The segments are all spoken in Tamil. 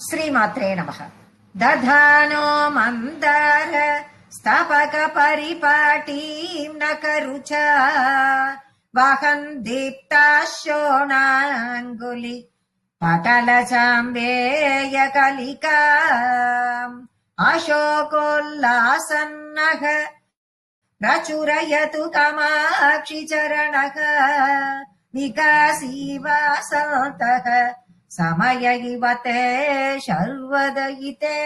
श्रीमात्रे नमः। दधानो मन्दार स्थापक परिपाटीं नकरुचा वहन् दीप्ताशोणाङ्गुलि पटलचाम्बेय कलिकाम् अशोकोल्लासन्नः प्रचुरयतु कामाक्षि चरणः विकासीवासतः समय इवते शर्वदयिते।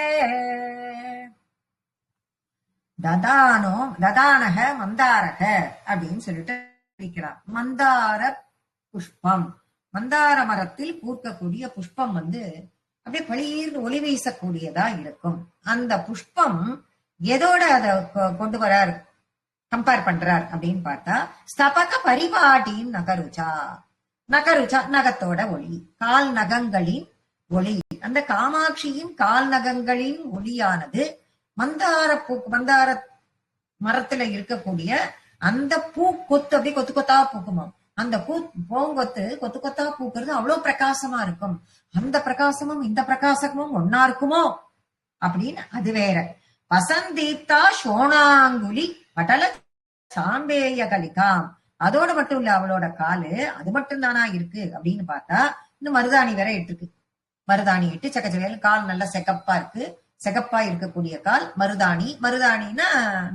ததானக மந்தாரக அப்படின்னு சொல்லிட்டு இருக்கிறார். மந்தார புஷ்பம், மந்தார மரத்தில் பூர்க்கக்கூடிய புஷ்பம் அப்படியே பளிர்னு ஒளி வீசக்கூடியதா இருக்கும். அந்த புஷ்பம் எதோட அத கொண்டு வரார், கம்பேர் பண்றார் அப்படின்னு பார்த்தா, ஸ்தபக பரிபாட்டின் நகருச்சா, நகருச்சா நகத்தோட ஒளி, கால் நகங்களின் ஒளி. அந்த காமாட்சியின் கால் நகங்களின் ஒளியானது மந்தார மரத்துல இருக்கக்கூடிய அந்த பூ கொத்து அப்படியே கொத்து கொத்தா பூக்குமாம். அந்த பூங்கொத்து கொத்து கொத்தா பூக்குறது அவ்வளவு பிரகாசமா இருக்கும். அந்த பிரகாசமும் இந்த பிரகாசமும் ஒன்னா இருக்குமோ அப்படின்னு அது வேற. வசந்தீப்தா சோணாங்குலி பட்டல சாம்பேய கலிகாம், அதோட மட்டும் இல்ல அவளோட காலு அது மட்டும் தானா இருக்கு அப்படின்னு பார்த்தா, இன்னும் மருதாணி வேற இருக்கு. மருதாணி இட்டு சக்கச்சவையில கால் நல்லா செகப்பா இருக்கு. செகப்பா இருக்கக்கூடிய கால் மருதாணி. மருதாணின்னா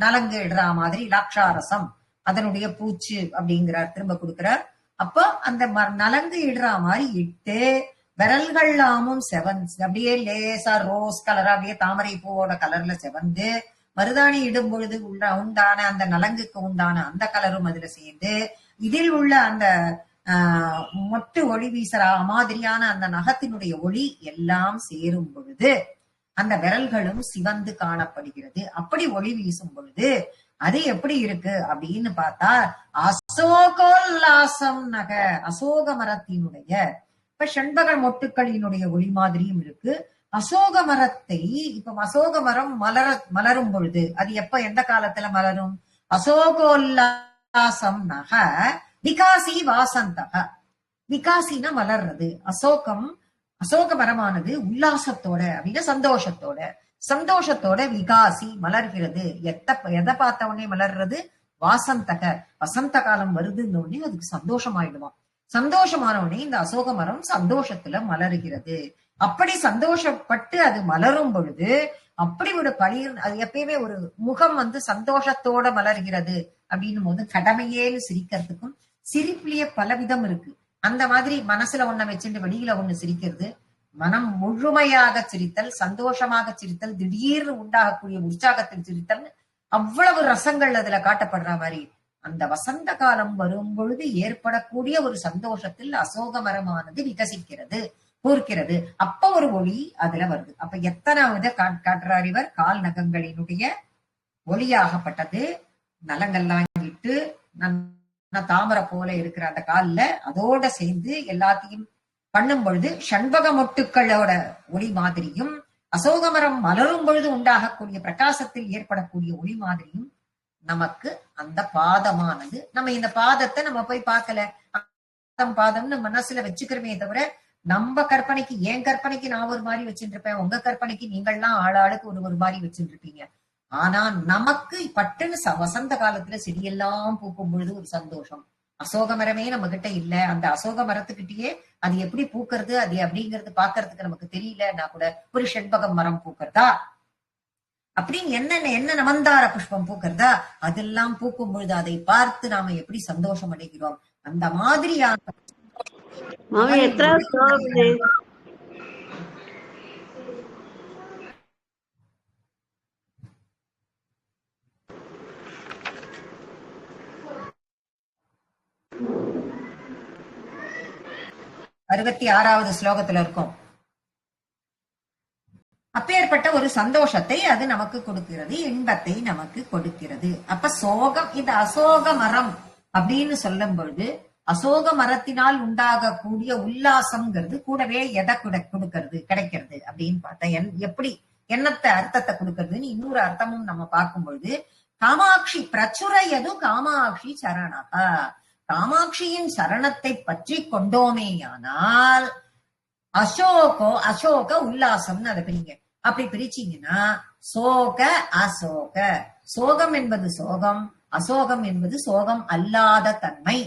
நலங்கு இடுறா மாதிரி லாட்சாரசம், அதனுடைய பூச்சு அப்படிங்கிறார், திரும்ப கொடுக்கிறார். அப்போ அந்த நலங்கு இடுறா மாதிரி இட்டு விரல்கள்லாமும் செவந்து அப்படியே லேசா ரோஸ் கலரா அப்படியே தாமரை பூவோட கலர்ல செவந்து, மருதாணி இடும் பொழுது உண்டான அந்த நலங்குக்கு உண்டான அந்த கலரும் அதுல சேர்ந்து, இதில் உள்ள அந்த மொட்டு ஒளி வீசறா மாதிரியான அந்த நகத்தினுடைய ஒளி எல்லாம் சேரும் பொழுது அந்த விரல்களும் சிவந்து காணப்படுகிறது. அப்படி ஒளி வீசும் பொழுது அது எப்படி இருக்கு அப்படின்னு பார்த்தா, அசோகோல்லாசம் நக, அசோக மரத்தினுடைய இப்ப செண்பக மொட்டுக்களினுடைய ஒளி மாதிரியும் இருக்கு. அசோக மரத்தை இப்ப அசோக மரம் மலரும் பொழுது அது எப்ப எந்த காலத்துல மலரும்? அசோகோல்லாசம் நக விகாசி வாசந்தக, விகாசினா மலர்றது. அசோக மரமானது உல்லாசத்தோட அப்படின்னா சந்தோஷத்தோட விகாசி மலர்கிறது. எதை பார்த்த உடனே மலர்றது? வாசந்தக, வசந்த காலம் வருதுன்னு உடனே அதுக்கு சந்தோஷமாயிடுமா. சந்தோஷமான உடனே இந்த அசோக மரம் சந்தோஷத்துல மலருகிறது. அப்படி சந்தோஷப்பட்டு அது மலரும் பொழுது அப்படி ஒரு பளிர், அது எப்பயுமே ஒரு முகம் சந்தோஷத்தோட மலர்கிறது அப்படின்னும் போது கடமையேன்னு சிரிக்கிறதுக்கும் சிரிப்புலயே பலவிதம் இருக்கு. அந்த மாதிரி மனசுல ஒண்ண வச்சுட்டு வெளியில ஒண்ணு சிரிக்கிறது, மனம் முழுமையாக சிரித்தல், சந்தோஷமாக சிரித்தல், திடீர்னு உண்டாகக்கூடிய உற்சாகத்தில் சிரித்தல், அவ்வளவு ரசங்கள் அதுல காட்டப்படுற மாதிரி அந்த வசந்த காலம் வரும் பொழுது ஏற்படக்கூடிய ஒரு சந்தோஷத்தில் அசோக மரமானது விகசிக்கிறது, பூர்க்கிறது. அப்ப ஒரு ஒளி அதுல வருது. அப்ப எத்தனை இதை காட்டுறார் இவர்? கால் நகங்களினுடைய ஒளியாகப்பட்டது. நலங்கள்லாம் இட்டு தாமரை போல இருக்கிற அந்த கால்ல அதோட சேர்ந்து எல்லாத்தையும் பண்ணும் பொழுது செண்பக மொட்டுக்களோட ஒளி மாதிரியும், அசோக மரம் மலரும் பொழுது உண்டாகக்கூடிய பிரகாசத்தில் ஏற்படக்கூடிய ஒளி மாதிரியும் நமக்கு அந்த பாதமானது, நம்ம இந்த பாதத்தை நம்ம போய் பார்க்கல, பாதம்னு மனசுல வச்சுக்கிறமே தவிர நம்ம கற்பனைக்கு, என் கற்பனைக்கு நான் ஒரு மாதிரி வச்சுட்டு இருப்பேன், உங்க கற்பனைக்கு நீங்கள்லாம் ஆளாளுக்கு ஒரு மாதிரி வச்சுட்டு இருப்பீங்க. ஆனா நமக்கு பட்டுன்னு வசந்த காலத்துல செடியெல்லாம் பூக்கும் பொழுது ஒரு சந்தோஷம். அசோக மரமே நம்ம கிட்ட இல்ல, அந்த அசோக மரத்துக்கிட்டயே அது எப்படி பூக்கிறது அது அப்படிங்கிறது பாக்குறதுக்கு நமக்கு தெரியலன்னா கூட ஒரு செண்பகம் மரம் பூக்கிறதா அப்படின்னு என்ன மந்தார புஷ்பம் பூக்கிறதா, அதெல்லாம் பூக்கும் பொழுது அதை பார்த்து நாம எப்படி சந்தோஷம் அடைகிறோம். அந்த மாதிரியான 66வது ஸ்லோகத்துல இருக்கும். அப்பேற்பட்ட ஒரு சந்தோஷத்தை அது நமக்கு கொடுக்கிறது, இன்பத்தை நமக்கு கொடுக்கிறது. அப்ப சோகம், இந்த அசோக மரம் அப்படின்னு சொல்லும் பொழுது அசோக மரத்தினால் உண்டாகக்கூடிய உல்லாசம்ங்கிறது கூடவே எதை கொடுக்கிறது, கிடைக்கிறது அப்படின்னு பார்த்தா எப்படி என்னத்தை அர்த்தத்தை கொடுக்கறதுன்னு இன்னொரு அர்த்தமும் நம்ம பார்க்கும் பொழுது, காமாட்சி பிரச்சுரையது காமாட்சி சரணகா, காமாட்சியின் சரணத்தை பற்றி கொண்டோமேயானால் அசோக உல்லாசம்னு அதை பிரிங்க. அப்படி பிரிச்சீங்கன்னா சோக அசோக. சோகம் என்பது சோகம், அசோகம் என்பது சோகம் அல்லாத தன்மை.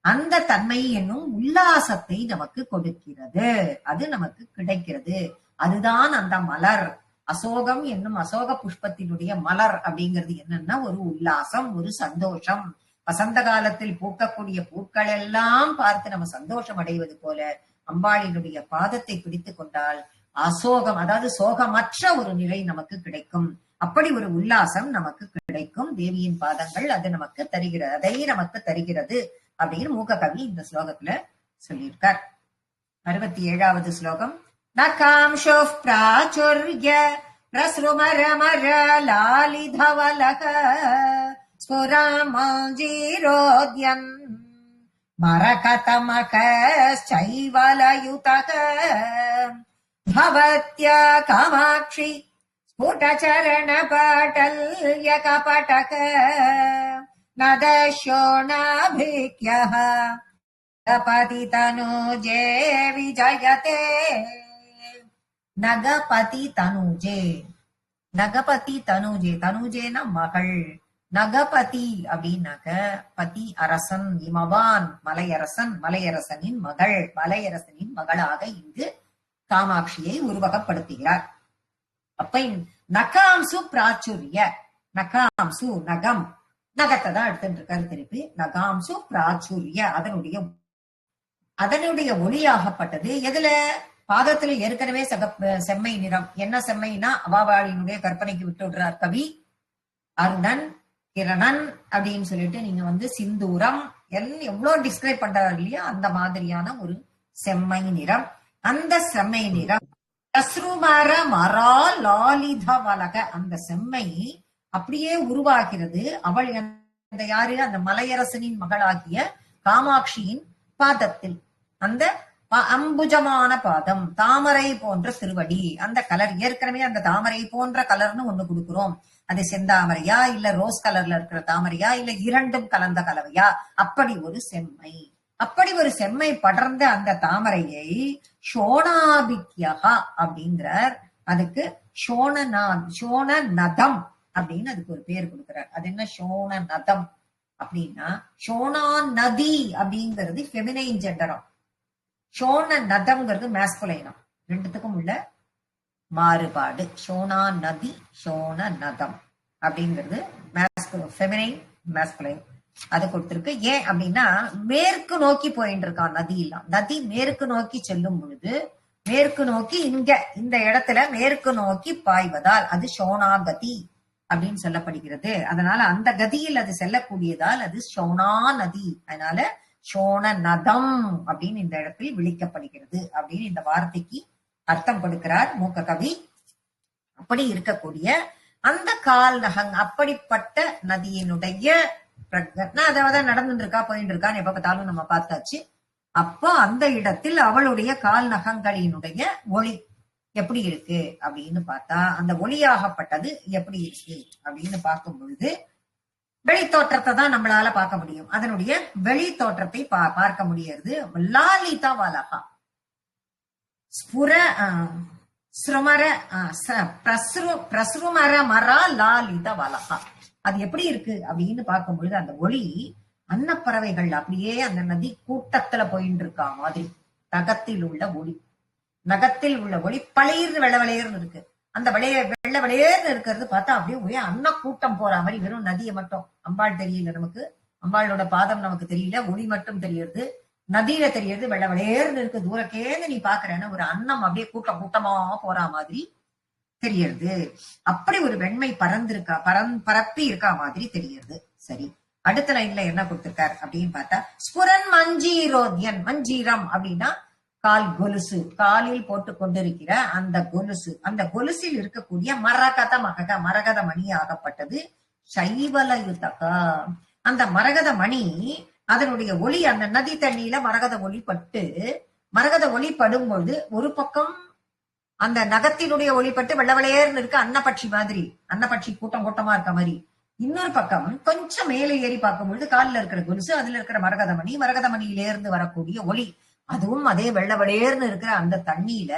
அந்த தன்மை என்னும் உல்லாசத்தை நமக்கு கொடுக்கிறது, அது நமக்கு கிடைக்கிறது. அதுதான் அந்த மலர். அசோகம் என்னும் அசோக புஷ்பத்தினுடைய மலர் அப்படிங்கிறது என்னன்னா ஒரு உல்லாசம், ஒரு சந்தோஷம். வசந்த காலத்தில் பூக்கக்கூடிய பூக்கள் எல்லாம் பார்த்து நம்ம சந்தோஷம் அடைவது போல அம்பாளினுடைய பாதத்தை பிடித்துக் கொண்டால் அசோகம், அதாவது சோகமற்ற ஒரு நிலை நமக்கு கிடைக்கும். அப்படி ஒரு உல்லாசம் நமக்கு கிடைக்கும். தேவியின் பாதங்கள் அது நமக்கு தருகிறது, அதை நமக்கு தருகிறது அப்படின்னு மூக்க கவி இந்த ஸ்லோகத்துல சொல்லியிருக்கார். 67வது ஸ்லோகம். நகாம்சோ பிராச்சுர்ய பிரஸ்ருமரமர லாலிதவலக ஸ்புரமாஞ்சீரோத்யன் மரகதமகைவலயுதக பவத்யா காமாட்சி ஸ்புடச்சரண பட்டல்ய கபடக நதசோணாபிக்யஹ நகபதி தனுஜே விஜயதே. நகபதி தனுஜே, நகபதி தனுஜே, தனுஜேனா மகள். நகபதி அப்படின்னாக்க பதி அரசன், இமவான் மலையரசன், மலையரசனின் மகள், மலையரசனின் மகளாக இங்கு காமாட்சியை உருவகப்படுத்துகிறார். அப்ப நகாம்சு பிராச்சுரிய, நகாம்சு நகம், நகத்தை தான் எடுத்துட்டு இருக்காரு திருப்பி. நகாம்சு பிராச்சுரிய, அதனுடைய ஒளியாகப்பட்டது எதுல? பாதத்துல ஏற்கனவே செம்மை நிறம். என்ன செம்மைனா அவாவாளினுடைய கற்பனைக்கு விட்டு விடுறார் கவி. அருணன், கிரணன் அப்படின்னு சொல்லிட்டு நீங்க சிந்தூரம் எவ்வளவு டிஸ்கிரைப் பண்றாரு இல்லையா, அந்த மாதிரியான ஒரு செம்மை நிறம். அந்த செம்மை நிறம் அஸ்ருமர மரா லாலித வலக, அந்த செம்மை அப்படியே உருவாகிறது. அவள் அந்த யாரு? அந்த மலையரசனின் மகளாகிய காமாட்சியின் பாதத்தில். அந்த அம்புஜமான பாதம், தாமரை போன்ற திருவடி, அந்த கலர் ஏற்கனவே அந்த தாமரை போன்ற கலர்னு ஒண்ணு கொடுக்கிறோம். அது செந்தாமரையா இல்ல ரோஸ் கலர்ல இருக்கிற தாமரையா இல்ல இரண்டும் கலந்த கலவையா? அப்படி ஒரு செம்மை, அப்படி ஒரு செம்மை படர்ந்த அந்த தாமரையை ஷோணாபிக்யா அப்படிங்கிறார். அதுக்கு ஷோண நதம் அப்படின்னு அதுக்கு ஒரு பேர் கொடுக்கிறார். அது என்ன ஷோண நதம் அப்படின்னா, ஷோணா நதி அப்படிங்கிறது ஃபெமினைன் ஜெண்டரம், ஷோண நதம்ங்கிறது மேஸ்குலைனம். ரெண்டுத்துக்கும் உள்ள மாறுபாடு. ஷோணா நதி, ஷோண நதம் அப்படிங்கிறது ஃபெமினைன், மேஸ்குலைன். அது கொடுத்திருக்கு. ஏன் அப்படின்னா மேற்கு நோக்கி போயிட்டு இருக்கான் நதி எல்லாம். நதி மேற்கு நோக்கி செல்லும் பொழுது, மேற்கு நோக்கி இந்த இடத்துல மேற்கு நோக்கி பாய்வதால் அது ஷோணாகதி அப்படின்னு சொல்லப்படுகிறது. அதனால அந்த கதியில் அது செல்லக்கூடியதால் அது ஷோணா நதி. அதனால ஷோண நதம் அப்படின்னு இந்த இடத்தில் விളിக்கப்படுகிறது அப்படின்னு இந்த வார்த்தைக்கு அர்த்தம் கொடுக்கிறார் மூக்க கவி. அப்படி இருக்கக்கூடிய அந்த கால் நகம், அப்படிப்பட்ட நதியினுடைய அதாவது நடந்துட்டு இருக்கா, போயிட்டு இருக்கான்னு எப்ப பார்த்தாலும் நம்ம பார்த்தாச்சு. அப்போ அந்த இடத்தில் அவளுடைய கால் நகங்களினுடைய ஒளி எப்படி இருக்கு அப்படின்னு பார்த்தா, அந்த ஒளியாகப்பட்டது எப்படி இருக்கு அப்படின்னு பார்க்கும் பொழுது வெளி தோற்றத்தை தான் நம்மளால பார்க்க முடியும். அதனுடைய வெளி தோற்றத்தை பார்க்க முடியாது. லாலிதா வலகா ஸ்புர ஸ்ருமர பிரசுமர மரா லாலித வலகா. அது எப்படி இருக்கு அப்படின்னு பார்க்கும் பொழுது அந்த ஒளி அன்னப்பறவைகள் அப்படியே அந்த நதி கூட்டத்துல போயிட்டு இருக்கா மாதிரி. நகத்தில் உள்ள ஒளி, நகத்தில் உள்ள ஒளி பளிர்னு வெள்ளை வெளியேர்னு இருக்கு. அந்த வெள்ளை வெளியேர்னு இருக்கிறது பார்த்தா அப்படியே ஒரே அன்ன கூட்டம் போற மாதிரி. வெறும் நதியை மட்டும் அம்பாள் தெரியல நமக்கு, அம்பாளோட பாதம் நமக்கு தெரியல, ஒளி மட்டும் தெரியுது. நதியில தெரியுது வெள்ளை வெளியேர்னு இருக்கு. தூரக்கேந்து நீ பாக்குறேன்னா ஒரு அன்னம் அப்படியே கூட்டம் கூட்டமா போற மாதிரி தெரியுது. அப்படி ஒரு வெண்மை பறந்திருக்கா, பரப்பி இருக்கா மாதிரி தெரியுது. சரி, அடுத்த லைன்ல என்ன கொடுத்திருக்காரு அப்படின்னு பார்த்தா, ஸ்புரன் மஞ்சீரோத்யன். மஞ்சீரம் அப்படின்னா கால் கொலுசு, காலில் போட்டு கொண்டிருக்கிற அந்த கொலுசு. அந்த கொலுசில் இருக்கக்கூடிய மரகத மரகத மணி ஆகப்பட்டது சைவலயுதகா. அந்த மரகத மணி அதனுடைய ஒளி, அந்த நதி தண்ணியில மரகத ஒளி பட்டு, மரகத ஒளி படும்பொழுது ஒரு பக்கம் அந்த நகத்தினுடைய ஒளிப்பட்டு வெள்ளவளையர்னு இருக்க அன்னப்பட்சி மாதிரி, அன்னப்பட்சி கூட்டம் கூட்டமா இருக்க மாதிரி. இன்னொரு பக்கம் கொஞ்சம் மேலே ஏறி பார்க்கும்பொழுது காலில் இருக்கிற கொலுசு, அதுல இருக்கிற மரகத மணியில இருந்து வரக்கூடிய ஒளி, அதுவும் அதே வெள்ளவெளேர்னு இருக்கிற அந்த தண்ணியில,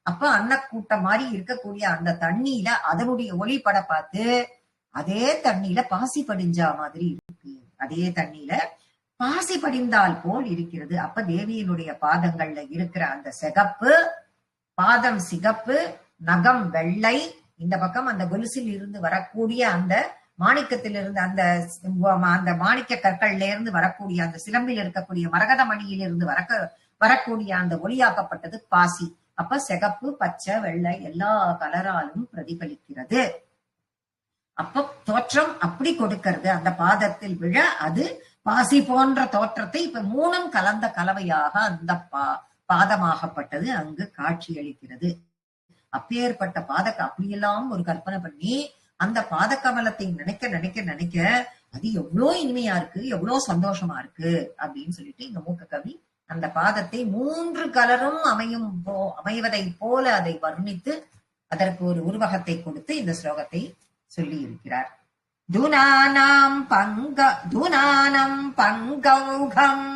அப்ப அன்னக்கூட்டம் மாதிரி இருக்கக்கூடிய அந்த தண்ணியில அதனுடைய ஒளிப்பட பார்த்து அதே தண்ணியில பாசி படிஞ்சா மாதிரி இருக்கு. அதே தண்ணியில பாசி படிந்தால் போல் இருக்கிறது. அப்ப தேவியினுடைய பாதங்கள்ல இருக்கிற அந்த சிகப்பு, பாதம் சிகப்பு, நகம் வெள்ளை, இந்த பக்கம் அந்த கொலுசில் இருந்து வரக்கூடிய அந்த மாணிக்கத்திலிருந்து அந்த மாணிக்க கற்கள்ல இருந்து வரக்கூடிய அந்த சிலம்பில் இருக்கக்கூடிய மரகத மணியிலிருந்து வரக்கூடிய அந்த ஒளியாக்கப்பட்டது பாசி. அப்ப சிகப்பு, பச்சை, வெள்ளை எல்லா கலராலும் பிரதிபலிக்கிறது. அப்ப தோற்றம் அப்படி கொடுக்கிறது. அந்த பாதத்தில் விழ அது பாசி போன்ற தோற்றத்தை இப்ப மூணும் கலந்த கலவையாக அந்த பாதமாகப்பட்டது அங்கு காட்சியளிக்கிறது. அப்பேற்பட்ட அப்படியெல்லாம் ஒரு கற்பனை பண்ணி அந்த பாத கமலத்தை நினைக்க நினைக்க நினைக்க அது எவ்வளோ இனிமையா இருக்கு, எவ்வளவு சந்தோஷமா இருக்கு அப்படின்னு சொல்லிட்டு இந்த மூக்க கவி அந்த பாதத்தை 3 கலரும் அமைவதை போல அதை வர்ணித்து அதற்கு ஒரு உருவகத்தை கொடுத்து இந்த ஸ்லோகத்தை சொல்லி இருக்கிறார். துனானம் பங்கௌகம்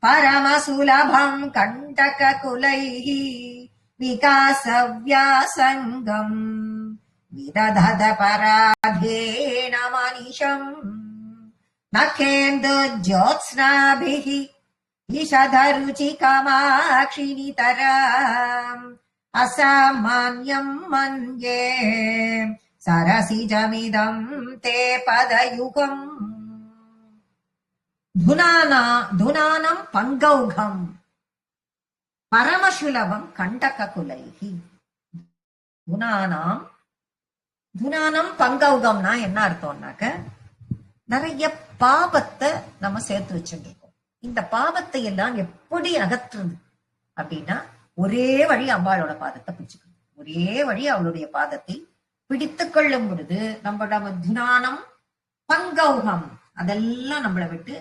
பரமசுலபம் கண்டக குலைஹி விகாசவ்யாசங்கம் விததத பராதேன மனிஷம் நகேந்து ஜோத்ஸ்னாபிஹி இஷதருச்சி கமாக்ஷினிதராம் அசாமான்யம் மன்யே சரசிஜமிதம் தே பதயுகம். துனானம் பங்கௌகம் பரமசுலபம் கண்டக குலைஹி. துனானம் பங்கௌகம்னா என்ன அர்த்தம்னாக்க, நிறைய பாபத்தை நம்ம சேர்த்து வச்சுருக்கோம். இந்த பாபத்தை எல்லாம் எப்படி அகற்றுறது அப்படின்னா ஒரே வழி அம்பாளோட பாதத்தை பிடிச்சுக்கணும். ஒரே வழி அவளுடைய பாதத்தை பிடித்துக் கொள்ளும் பொழுது நம்ம துனானம் பங்கௌகம் அதெல்லாம் நம்மளை விட்டு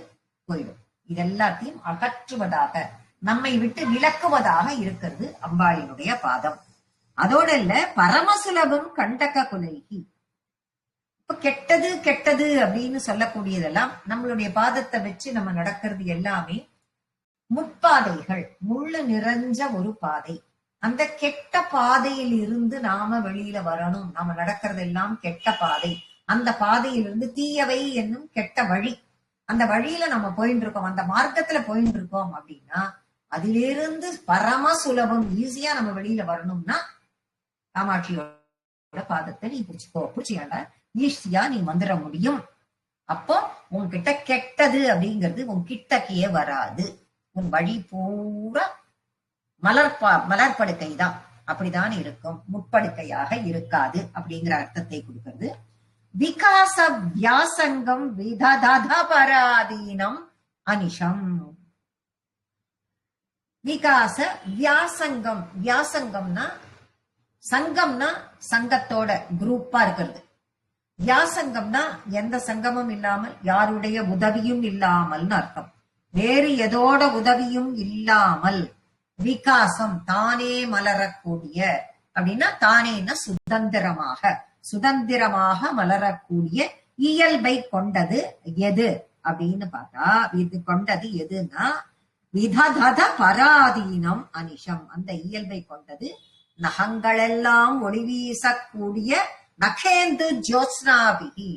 போயிடும். இதெல்லாத்தையும் அகற்றுவதாக, நம்மை விட்டு விலக்குவதாக இருக்கிறது அம்பாளினுடைய பாதம். அதோட இல்ல, பரமசுலபம் கண்டக குலைஹி. இப்ப கெட்டது கெட்டது அப்படின்னு சொல்லக்கூடியதெல்லாம் நம்மளுடைய பாதத்தை வச்சு நம்ம நடக்கிறது எல்லாமே முட்பாதைகள், முள்ளு நிறைஞ்ச ஒரு பாதை. அந்த கெட்ட பாதையில் இருந்து நாம வெளியில வரணும். நாம நடக்கிறது எல்லாம் கெட்ட பாதை. அந்த பாதையிலிருந்து தீயவை என்னும் கெட்ட வழி, அந்த வழியில நம்ம போயிட்டு இருக்கோம், அந்த மார்க்கத்துல போயிட்டு இருக்கோம் அப்படின்னா அதிலிருந்து பரம சுலபம் ஈஸியா நம்ம வெளியில வரணும்னா காமாட்சியோட பாதத்தை நீ பிடிச்சியாண்டா ஈஸியா நீ வந்துட முடியும். அப்போ உன்கிட்ட கெட்டது அப்படிங்கிறது உன் கிட்டக்கையே வராது. உன் வழி பூரா மலர்படுக்கை தான், அப்படிதான் இருக்கும், முட்படுக்கையாக இருக்காது அப்படிங்கிற அர்த்தத்தை கொடுக்கிறது. விகாச வியாசங்கம் விததத பராதீனம் அனிஷம். விகாச வியாசங்கம், வியாசங்கம்னா சங்கம்னா சங்கத்தோட குரூப்பா இருக்கிறது. வியாசங்கம்னா எந்த சங்கமும் இல்லாமல், யாருடைய உதவியும் இல்லாமல்னு அர்த்தம். வேறு எதோட உதவியும் இல்லாமல் விகாசம் தானே மலரக்கூடிய அப்படின்னா, தானேன்னா சுதந்திரமாக மலரக்கூடிய இயல்பை கொண்டது எது அப்படின்னு பார்த்தா, இது கொண்டது எதுன்னா விததத பராதீனம் அனிஷம். அந்த இயல்பை கொண்டது நகங்களெல்லாம் ஒளி வீசக்கூடிய நகேந்து ஜோத்ஸ்னாபிகி.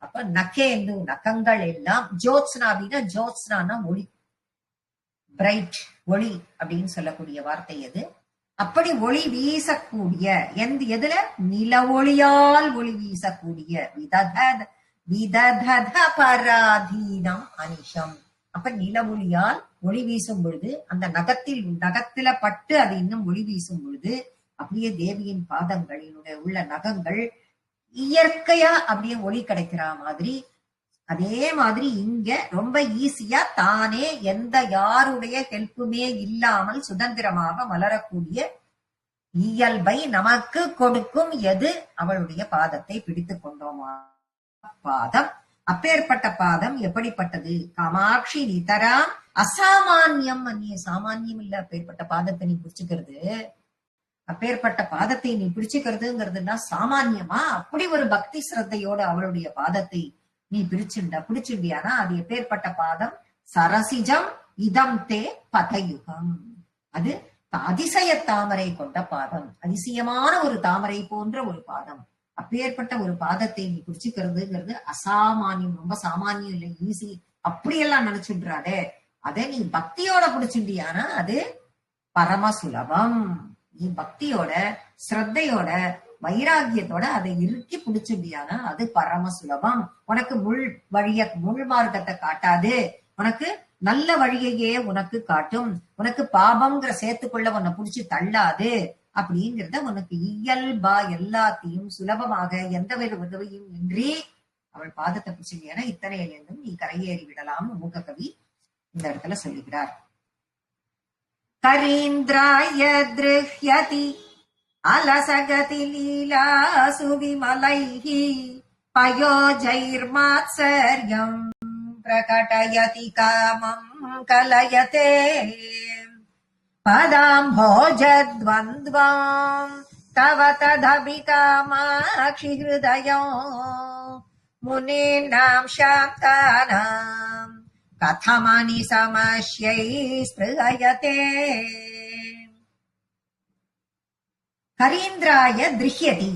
அப்ப நகேந்து நகங்கள் எல்லாம், ஜோத்ஸ்னாபினா ஜோத்ஸ்னா ஒளி, பிரைட் ஒளி அப்படின்னு சொல்லக்கூடிய வார்த்தை எது. அப்படி ஒளி வீசக்கூடிய எதுல, நில ஒளியால் ஒளி வீசக்கூடிய விததத பராதீனம் அனிஷம். அப்ப நில ஒளியால் ஒளி வீசும் பொழுது அந்த நகத்தில பட்டு அது இன்னும் ஒளி வீசும் பொழுது அப்படியே தேவியின் பாதங்களினுடைய உள்ள நகங்கள் இயற்கையா அப்படியே ஒளி கிடைக்கிற மாதிரி, அதே மாதிரி இங்க ரொம்ப ஈஸியா தானே எந்த யாருடைய ஹெல்ப்புமே இல்லாமல் சுதந்திரமாக மலரக்கூடிய இயல்பை நமக்கு கொடுக்கும் எது, அவளுடைய பாதத்தை பிடித்துக் கொண்டோமா பாதம். அப்பேற்பட்ட பாதம் எப்படிப்பட்டது, காமாட்சி நிதராம் அசாமான்யம் அந்நிய. சாமான்யம் இல்ல அப்பேற்பட்ட பாதத்தை நீ பிடிச்சுக்கிறது. அப்பேற்பட்ட பாதத்தை நீ பிடிச்சுக்கிறதுங்கிறதுனா சாமான்யமா? அப்படி ஒரு பக்தி சிரத்தையோட அவளுடைய பாதத்தை நீ பிடிச்சிண்டியானா அது எப்பேற்பட்ட பாதம், சரசிஜம் இதம் தே பதயுகம். அது அதிசய தாமரை கொண்ட பாதம், அதிசயமான ஒரு தாமரை போன்ற ஒரு பாதம். அப்பேற்பட்ட ஒரு பாதத்தை நீ குடிச்சுக்கிறதுங்கிறது அசாமானியம், ரொம்ப சாமானியம் இல்லை, ஈஸி அப்படியெல்லாம் நினைச்சுடுறாதே. அதை நீ பக்தியோட பிடிச்சிட்டியானா அது பரம சுலபம். நீ பக்தியோட, ஸ்ரத்தையோட, வைராகியத்தோட அதை இறுக்கி பிடிச்சிட்டியானா அது பரம சுலபம். உனக்கு முள் மார்க்கத்தை காட்டாது, உனக்கு நல்ல வழியையே உனக்கு காட்டும். உனக்கு பாபம்ங்கிற சேர்த்துக்குள்ள உன்னை புடிச்சு தள்ளாது. அப்படிங்கிறத உனக்கு இயல்பா எல்லாத்தையும் சுலபமாக எந்த வித உதவியும் இன்றி அவள் பாதத்தை பிடிச்சிட்டியானா இத்தனையிலிருந்தும் நீ கரையேறி விடலாம். மூக்க கவி இந்த இடத்துல சொல்லுகிறார். கரீந்திராய திருஹ்யதி அலசகதி லீலாசு விமலைஹி பயோஜைர்மாத்சர்யம் பிரகடயதி காமம் கலயதே பதாம்போஜத்வந்த்வாம் தவ ததபி காமாக்ஷி ஹிருதயோ முனீனாம் சாந்தானாம் கதமனி சமஸ்யை ஸ்பிருஹயதே. கரீந்திராய திருஹ்யதி,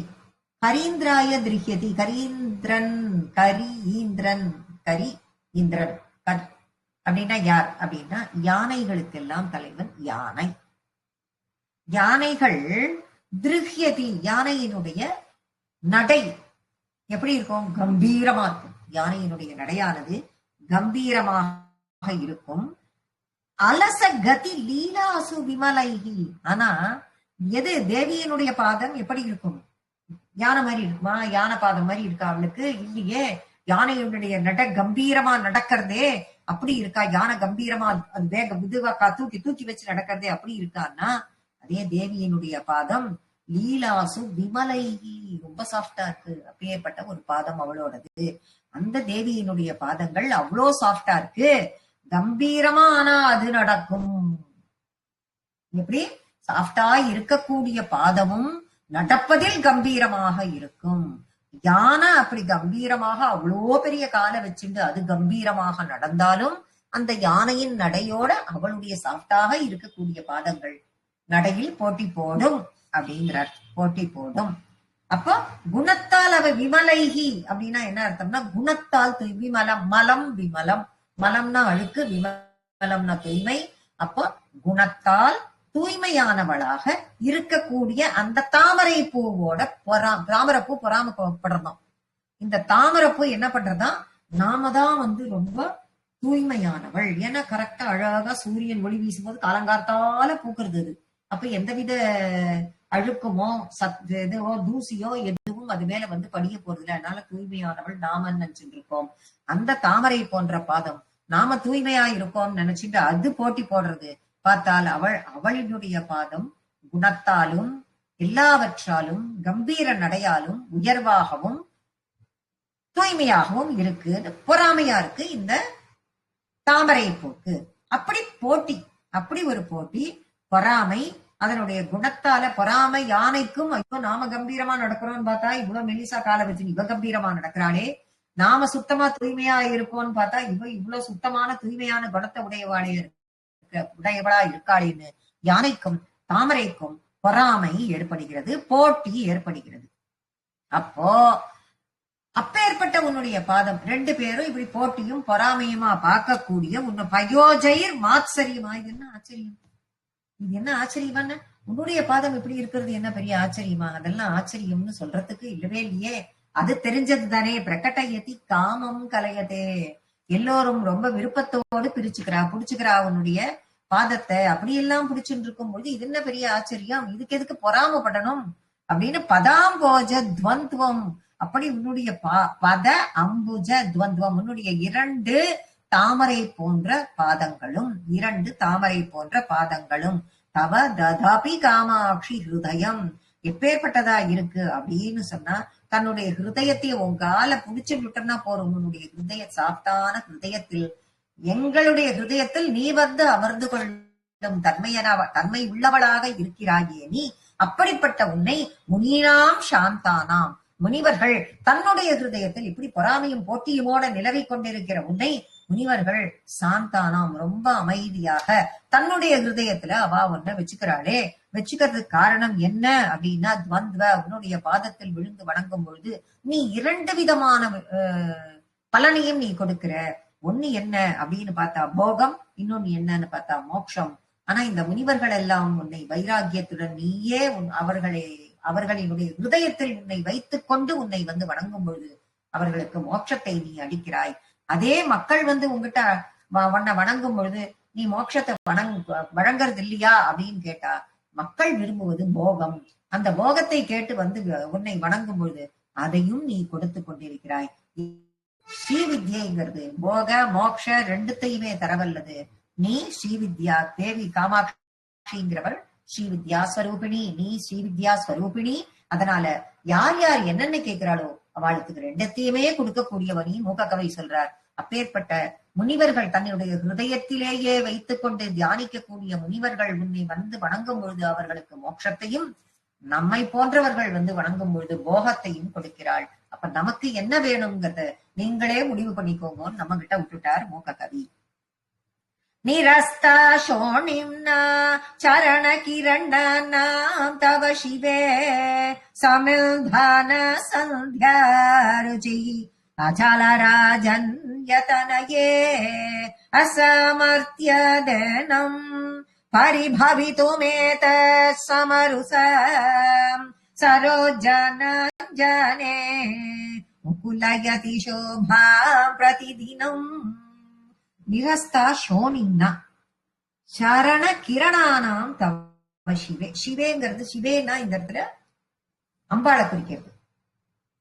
கரீந்திராய திருஹ்யதி, கரீந்திரன், கரீந்திரன், கரி இந்திரன். அப்படின்னா யார் அப்படின்னா யானைகளுக்கெல்லாம் தலைவன் யானை. யானைகள் திருஹ்யதி, யானையினுடைய நடை எப்படி இருக்கும்? கம்பீரமா இருக்கும். யானையினுடைய நடையானது கம்பீரமாக இருக்கும். அலச கதி லீலாசு விமலைகி, ஆனா எது தேவியினுடைய பாதம் எப்படி இருக்கும்? யானை மாதிரி இருக்குமா? யானை பாதம் மாதிரி இருக்கா அவளுக்கு? இல்லையே. யானையினுடைய கம்பீரமா நடக்கிறதே அப்படி இருக்கா? யானை கம்பீரமா அது வேக முதுவாக்கா தூக்கி தூக்கி வச்சு நடக்கிறதே அப்படி இருக்கான்னா அதே தேவியினுடைய பாதம் லீலாசு விமலைகி, ரொம்ப சாஃப்டா இருக்கு. அப்பேற்பட்ட ஒரு பாதம் அவளோடது. அந்த தேவியினுடைய பாதங்கள் அவ்வளோ சாஃப்டா இருக்கு, கம்பீரமா. ஆனா அது நடக்கும். எப்படி? சாஃப்டா இருக்கக்கூடிய பாதமும் நடப்பதில் கம்பீரமாக இருக்கும். யானை அப்படி கம்பீரமாக அவ்வளோ பெரிய காலை வச்சுட்டு அது கம்பீரமாக நடந்தாலும் அந்த யானையின் நடையோட அவளுடைய சாஃப்டாக இருக்கக்கூடிய பாதங்கள் நடையில் போட்டி போடும் அப்படிங்கிறார். போட்டி போடும். அப்போ குணத்தால் அவ விமலைகி அப்படின்னா என்ன அர்த்தம்னா குணத்தால் விமலம், மலம் விமலம், மலம்னா அழுக்கு, விமலம்னா தூய்மை. அப்போ குணத்தால் தூய்மையானவளாக இருக்கக்கூடிய அந்த தாமரை பூவோட தாமரைப்பூ பொறாமப்படுறோம். இந்த தாமரைப்பூ என்ன பண்றதா? நாம தான் ரொம்ப தூய்மையானவள். ஏன்னா கரெக்டா அழகா சூரியன் ஒளி வீசும்போது காலங்கார்த்தால பூக்குறது அது. அப்ப எந்தவித அழுக்குமோ இதுவோ தூசியோ எதுவும் அது மேல படிய போறது இல்லை. அதனால தூய்மையானவள் நாம நினைச்சுட்டு இருக்கோம். அந்த தாமரை போன்ற பாதம் நாம தூய்மையா இருக்கோம் நினைச்சிட்டு அது போட்டி போடுறது. பார்த்தால் அவளினுடைய பாதம் குணத்தாலும் எல்லாவற்றாலும் கம்பீர நடையாலும் உயர்வாகவும் தூய்மையாகவும் இருக்கு. பொறாமையா இருக்கு இந்த தாமரை பூக்கு. அப்படி போட்டி, அப்படி ஒரு போட்டி. பொறாமை அதனுடைய குணத்தால பொறாமை. யானைக்கும் ஐயோ நாம கம்பீரமா நடக்கிறோம்னு பார்த்தா இவ்வளவு மெலிசா காலை வச்சு இவ கம்பீரமா நடக்கிறாளே, நாம சுத்தமா தூய்மையா இருப்போம்னு பார்த்தா இவ்வளவு சுத்தமான தூய்மையான குணத்தை உடையவளா இருக்காளேன்னு யானைக்கும் தாமரைக்கும் பொறாமை ஏற்படுகிறது, போட்டி ஏற்படுகிறது. அப்போ அப்பேற்பட்ட உன்னுடைய பாதம் ரெண்டு பேரும் இப்படி போட்டியும் பொறாமையுமா பார்க்கக்கூடிய உன்னை பயோஜைர் மாத்சரியமா. இது என்ன ஆச்சரியம்? இது என்ன ஆச்சரியமான? உன்னுடைய பாதம் இப்படி இருக்கிறது என்ன பெரிய ஆச்சரியமா? அதெல்லாம் ஆச்சரியம்னு சொல்றதுக்கு இல்லவே இல்லையே. அது தெரிஞ்சது தானே. பிரகடயதி காமம் கலையதே. எல்லோரும் ரொம்ப விருப்பத்தோடு புடிச்சுக்கிறா உன்னுடைய பாதத்தை. அப்படியெல்லாம் பிடிச்சுட்டு இருக்கும் பொழுது இது என்ன பெரிய ஆச்சரியம்? இதுக்கு எதுக்கு பொறாமப்படணும் அப்படின்னு பதாம்போஜ துவந்துவம். அப்படி உன்னுடைய பத அம்புஜ துவந்துவம், உன்னுடைய இரண்டு தாமரை போன்ற பாதங்களும், இரண்டு தாமரை போன்ற பாதங்களும் தவ ததாபி காமாட்சி ஹிருதயம் எப்பேற்பட்டதா இருக்கு அப்படின்னு சொன்னா தன்னுடைய ஹிருதயத்தை உன் கால புடிச்சு விட்டனா போறோம். உன்னுடைய ஹிருதய சாப்டான ஹிருதயத்தில், எங்களுடைய ஹிருதயத்தில் நீ அமர்ந்து கொள்ளும் தன்மை உள்ளவளாக இருக்கிறாயே நீ. அப்படிப்பட்ட உன்னை முனீனாம் சாந்தானாம், முனிவர்கள் தன்னுடைய ஹிருதயத்தில் இப்படி பொறாமையும் போட்டியுமோட நிலவிக் கொண்டிருக்கிற உன்னை முனிவர்கள் சாந்தானாம் ரொம்ப அமைதியாக தன்னுடைய ஹிருதயத்துல அவ ஒன்ன வச்சுக்கிறாளே, வச்சுக்கிறதுக்கு காரணம் என்ன அப்படின்னா துவந்த்வ உன்னுடைய பாதத்தில் விழுந்து வணங்கும் பொழுது நீ 2 விதமான பலனையும் நீ கொடுக்கிற. ஒண்ணு என்ன அப்படின்னு பார்த்தா போகம், இன்னொன்னு என்னன்னு பார்த்தா மோட்சம். ஆனா இந்த முனிவர்கள் எல்லாம் உன்னை வைராகியத்துடன் நீயே அவர்களினுடைய ஹிருதயத்தில் உன்னை வைத்துக் கொண்டு உன்னை வந்து வணங்கும் பொழுது அவர்களுக்கு மோட்சத்தை நீ அளிக்கிறாய். அதே மக்கள் வந்து உங்ககிட்ட உன்னை வணங்கும் பொழுது நீ மோட்சத்தை வழங்குறது இல்லையா அப்படின்னு கேட்டா மக்கள் விரும்புவது போகம். அந்த போகத்தை கேட்டு வந்து உன்னை வணங்கும் பொழுது அதையும் நீ கொடுத்து கொண்டிருக்கிறாய். ஸ்ரீவித்யைங்கிறது போக மோட்ச 2த்தையுமே தரவல்லது. நீ ஸ்ரீவித்யா தேவி காமாட்சிங்கிறவள் ஸ்ரீவித்யா ஸ்வரூபிணி, நீ ஸ்ரீவித்யா ஸ்வரூபிணி. அதனால யார் யார் என்னென்ன கேட்கிறாளோ அவளுக்கு 2த்தையுமே கொடுக்கக்கூடியவனி மூக்க கவி சொல்றார். அப்பேற்பட்ட முனிவர்கள் தன்னுடைய ஹிருதயத்திலேயே வைத்துக் கொண்டு தியானிக்கக்கூடிய முனிவர்கள் உன்னை வந்து வணங்கும் பொழுது அவர்களுக்கு மோட்சத்தையும், நம்மை போன்றவர்கள் வந்து வணங்கும் பொழுது போகத்தையும் கொடுக்கிறாள். அப்ப நமக்கு என்ன வேணுங்கிறத நீங்களே முடிவு பண்ணிக்கோங்கன்னு நம்ம கிட்ட விட்டுட்டார் மூக்க கவி. நிரஸ்தா சோணிம்னா சரண கிரணானாம் தவ சிவே சமில்தான சந்தியா ருச்சி அச்சல ராஜன்யதனயே அசமர்த்யதனம் பரிபவிதுமேத சமருச சரோஜனஞ்சனே முகுலயதி சோபா பிரதிதினம். நிரஸ்தா சோனின்னா சரண கிரணானாம் தவ சிவே. சிவேங்கிறது சிவேன்னா இந்த இடத்துல அம்பாளை குறிக்கிறது.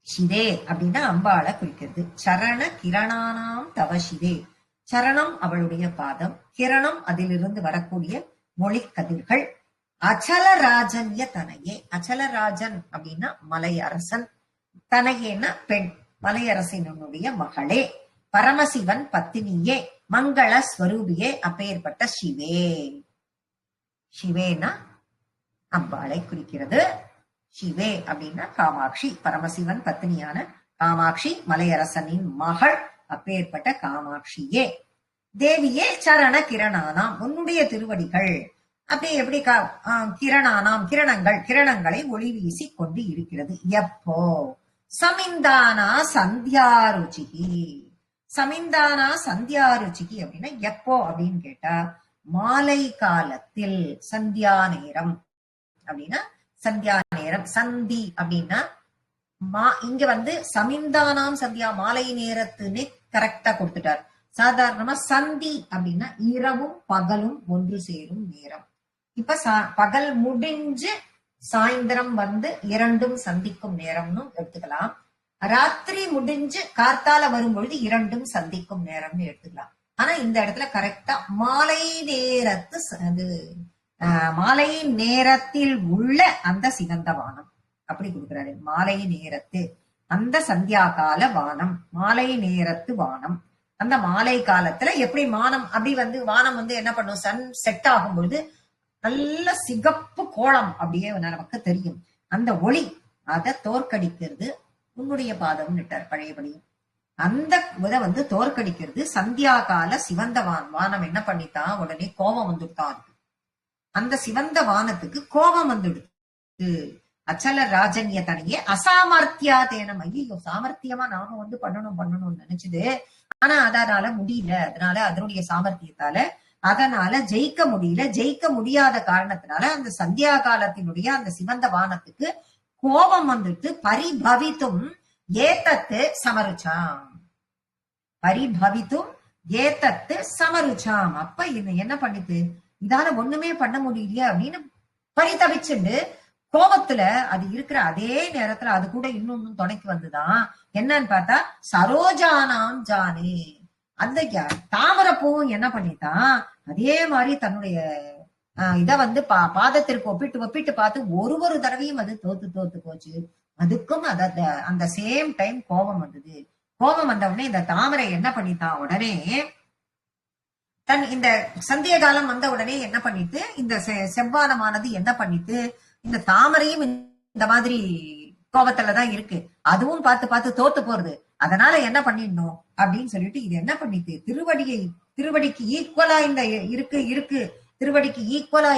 சிவே அப்படின்னா அம்பாளை குறிக்கிறது. சரண கிரணானாம் தவ சிவே. சரணம் அவளுடைய பாதம், கிரணம் அதிலிருந்து வரக்கூடிய மொழி கதிர்கள். அச்சலராஜன்ய தனையே. அச்சலராஜன் அப்படின்னா மலையரசன், தனையேன்னா பெண், மலையரசனுடைய மகளே, பரமசிவன் பத்தினியே, மங்கள ஸ்வரூபியே, அப்பேற்பட்ட சிவே. சிவேனா அம்பாளை குறிக்கிறது. சிவே அப்படின்னா காமாட்சி, பரமசிவன் பத்தினியான காமாட்சி, மலையரசனின் மகள், அப்பேற்பட்ட காமாட்சியே. தேவியே சரண கிரணானாம், உன்னுடைய திருவடிகள் அப்படியே எப்படி கிரணானாம் கிரணங்களை ஒளி வீசி கொண்டு இருக்கிறது. எப்போ? சமிந்தானா சந்தியாருச்சிகி. சமிந்தானா சந்தியாருச்சிகி அப்படின்னா எப்போ அப்படின்னு கேட்டா மாலை காலத்தில். சந்தியா நேரம் அப்படின்னா சந்தியா நேரம். சந்தி அப்படின்னா இங்க வந்து சமிந்தானாம் சந்தியா மாலை நேரத்துன்னு கரெக்டா கொடுத்துட்டார். சாதாரணமா சந்தி அப்படின்னா இரவும் பகலும் ஒன்று சேரும் நேரம். இப்ப பகல் முடிஞ்சு சாயந்தரம் வந்து இரண்டும் சந்திக்கும் நேரம்னு எடுத்துக்கலாம். ராத்திரி முடிஞ்சு கார்த்தால வரும்பொழுது இரண்டும் சந்திக்கும் நேரம்னு எடுத்துக்கலாம். ஆனா இந்த இடத்துல கரெக்டா மாலை நேரத்து மாலை நேரத்தில் உள்ள அந்த சிவந்த வானம் அப்படி கொடுக்கிறாரு. மாலை நேரத்து அந்த சந்தியா கால வானம், மாலை நேரத்து வானம். அந்த மாலை காலத்துல எப்படி வானம் அப்படி வந்து வானம் வந்து என்ன பண்ணும், சன் செட் ஆகும் பொழுது நல்ல சிகப்பு கோலம் அப்படியே நமக்கு தெரியும். அந்த ஒளி அதை தோற்கடிக்கிறது உன்னுடைய பாதம் நிட்டார் பழையபடியும். அந்த இதை வந்து தோற்கடிக்கிறது சந்தியா கால சிவந்த வானம் என்ன பண்ணித்தான், உடனே கோபம் வந்துட்டான். அந்த சிவந்த வானத்துக்கு கோபம் வந்துடுது. அச்சல ராஜன்ய தனியே அசாமர்த்தியா தேனம். ஐயோ சாமர்த்தியமா நாம வந்து பண்ணணும்னு நினைச்சது, ஆனா அதனால முடியல. அதனால அதனுடைய சாமர்த்தியத்தால அதனால ஜெயிக்க முடியல. ஜெயிக்க முடியாத காரணத்தினால அந்த சந்தியா காலத்தினுடைய அந்த சிவந்த வானத்துக்கு கோபம் வந்துட்டு பரிபவித்தும் ஏத்தத்து சமருச்சாம். பரிபவித்தும் ஏத்தத்து சமருச்சாம். அப்ப என்ன பண்ணிட்டு இதால ஒண்ணுமே பண்ண முடியலையே அப்படின்னு பரிதவிச்சுண்டு கோபத்துல அது இருக்கிற அதே நேரத்துல அது கூட இன்னொன்னு துணைக்கு வந்துதான். என்னன்னு பார்த்தா சரோஜானாம் ஜானே. அந்த தாமரப்பூவும் என்ன பண்ணிட்டான், அதே மாதிரி தன்னுடைய இத வந்து பாதத்திற்கு ஒப்பிட்டு பார்த்து ஒரு தடவையும் அது தோத்து போச்சு. அதுக்கும் அந்த சேம் டைம் கோபம் வந்தது. கோபம் வந்த உடனே இந்த தாமரை என்ன பண்ணிட்டான், உடனே இந்த சந்திய காலம் வந்த உடனே என்ன பண்ணிட்டு இந்த செவ்வானமானது என்ன பண்ணிட்டு, இந்த தாமரையும் இந்த மாதிரி கோபத்துலதான் இருக்கு. அதுவும் பார்த்து தோத்து போறது. அதனால என்ன பண்ணிடணும் அப்படின்னு சொல்லிட்டு இது என்ன பண்ணிட்டு திருவடிக்கு ஈக்குவலா இந்த இருக்கு திருவடிக்கு ஈக்குவலா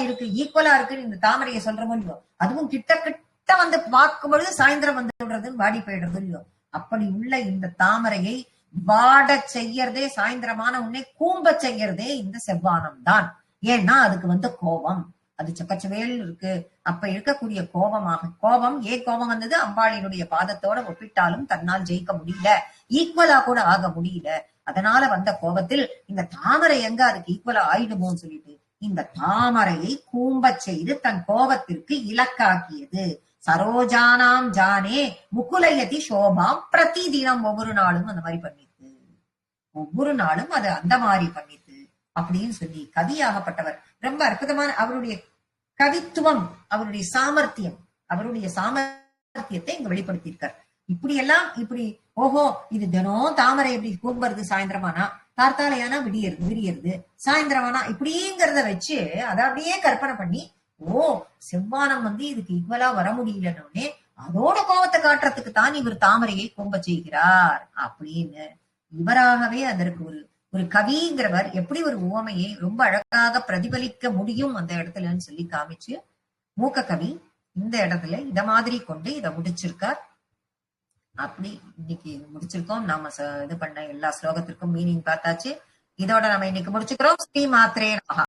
இருக்குன்னு இந்த தாமரையை சொல்றமோ இல்லையோ, அதுவும் கிட்ட கிட்ட வந்து பார்க்கும் பொழுது சாயந்தரம் வந்து விடுறது வாடி போயிடுறது இல்லையோ, அப்படி உள்ள இந்த தாமரையை வாட செய்யறதே சாயந்தரமான உடனே கூம்ப செய்யறதே இந்த செவ்வானம் தான். ஏன்னா அதுக்கு வந்து கோபம், அது சக்கச்சவேல் இருக்கு. அப்ப இருக்கக்கூடிய கோபம் ஏன் கோபம் வந்தது? அம்பாளினுடைய பாதத்தோட ஒப்பிட்டாலும் தன்னால் ஜெயிக்க முடியல, ஈக்குவலா கூட ஆக முடியல. அதனால வந்த கோபத்தில் இந்த தாமரை எங்க அதுக்கு ஈக்குவலா ஆயிடுமோன்னு சொல்லிட்டு இந்த தாமரையை கூம்ப செய்து தன் கோபத்திற்கு இலக்காக்கியது. சரோஜானாம் ஜானே முகுலயதி சோபாம் பிரதி தினம், ஒவ்வொரு நாளும் அந்த மாதிரி பண்ணிட்டு, ஒவ்வொரு நாளும் அது அந்த மாதிரி பண்ணிட்டு அப்படின்னு சொல்லி கவியாகப்பட்டவர் ரொம்ப அற்புதமான அவருடைய கவித்துவம், அவருடைய சாமர்த்தியத்தை இங்க வெளிப்படுத்தியிருக்கார். இப்படி எல்லாம் இப்படி ஓஹோ இது தினம் தாமரை எப்படி கூம்புறது சாயந்தரமானா, கார்த்தாலையானா விடியறது சாயந்தரமானா இப்படிங்கிறத வச்சு அதை அப்படியே கற்பனை பண்ணி, ஓ செவ்வானம் வந்து இதுக்கு ஈக்குவலா வர முடியலன்னே அதோட கோபத்தை காட்டுறதுக்கு தான் இவர் தாமரையை கூம்ப செய்கிறார் அப்படின்னு இவராகவே அதற்கு ஒரு கவிங்கிறவர் எப்படி ஒரு உவமையை ரொம்ப அழகாக பிரதிபலிக்க முடியும் அந்த இடத்துலன்னு சொல்லி காமிச்சு மூக்க கவி இந்த இடத்துல இத மாதிரி கொண்டு இதை முடிச்சிருக்கார். அப்படி இன்னைக்கு முடிச்சிருக்கோம். நாம இது பண்ண எல்லா ஸ்லோகத்திற்கும் மீனிங் பார்த்தாச்சு. இதோட நம்ம இன்னைக்கு முடிச்சுக்கிறோம். ஸ்ரீ மாத்ரே நமஹ.